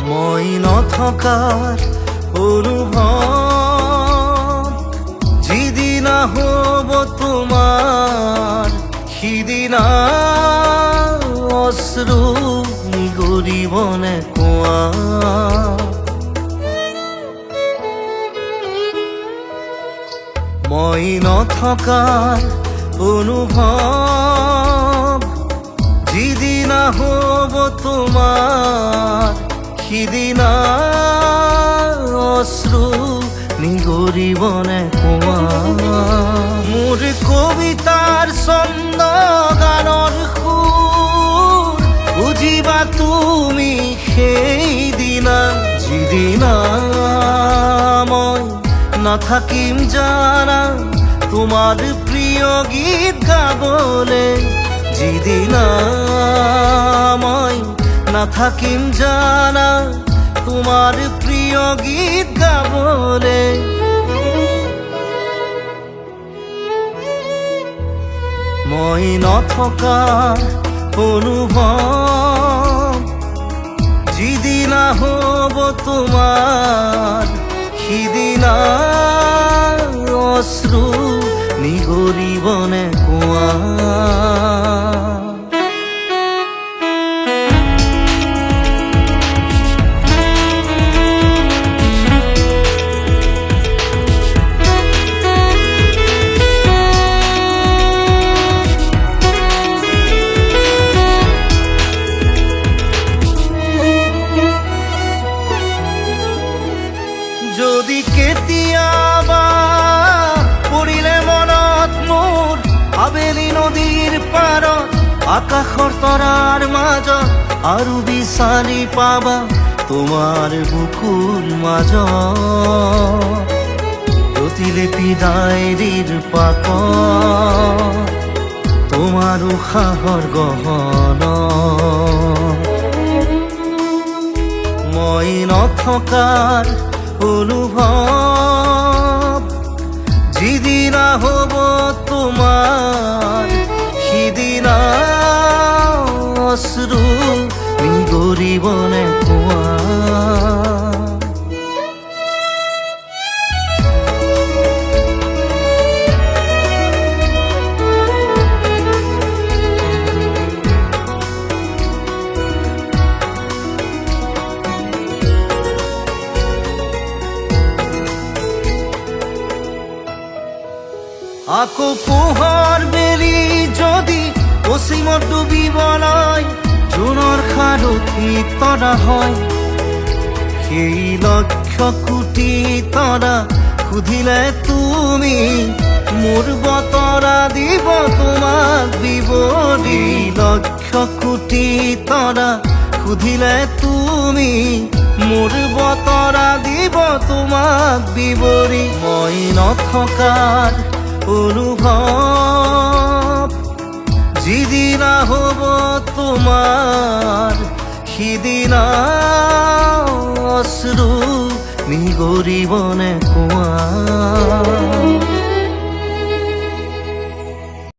মই নথকাৰ অনুভৱ যিদিনা হ'ব তোমাৰ সিদিনা অশ্ৰু নিগৰিবনে কোৱা। মই নথকাৰ অনুভৱ যিদিনা হ'ব তোমাৰ সিদিনা অশ্ৰু নিগৰিবনে কোৱা। মোৰ কবিতাৰ ছন্দ গানৰ সুৰ বুজিবা তুমি সেইদিনা যিদিনা মই নাথাকিম জানা তোমাৰ প্ৰিয় গীত গাবলে। যিদিনা মই নাথাকিম জানা তোমাৰ প্ৰিয় গীত গাবলে। মই নথকাৰ অনুভৱ যিদিনা হ'ব তোমাৰ সিদিনা অশ্ৰু নিগৰিবনে কোৱা। যদি কেতিয়াবা পৰিলে মনত মোৰ আবেলি নদীৰ পাৰত আকাশৰ তৰাৰ মাজত আৰু বিচাৰি পাবা তোমাৰ বুকুৰ মাজত প্ৰতিলিপি ডায়েৰীৰ পাকত তোমাৰ উশাহৰ গহনা। মই নথকাৰ অনুভৱ যিদিনা হ'ব তোমাৰ সিদিনা অশ্ৰু নিগৰিবনে কোৱা। আকৌ পোহৰ বেলি যদি পশ্চিমত ডুবিবলৈ জোনৰ সাৰথি তৰা হয় সেই লক্ষ কোটি তৰা সুধিলে তুমি মোৰ বতৰা দিব তোমাক বিৱৰি। লক্ষ কোটি তৰা সুধিলে তুমি মোৰ বতৰা দিব তোমাক বিৱৰি। মই নথকাৰ অনুভৱ যিদিনা হ'ব তোমাৰ সিদিনা অশ্ৰু নিগৰিবনে কোৱা।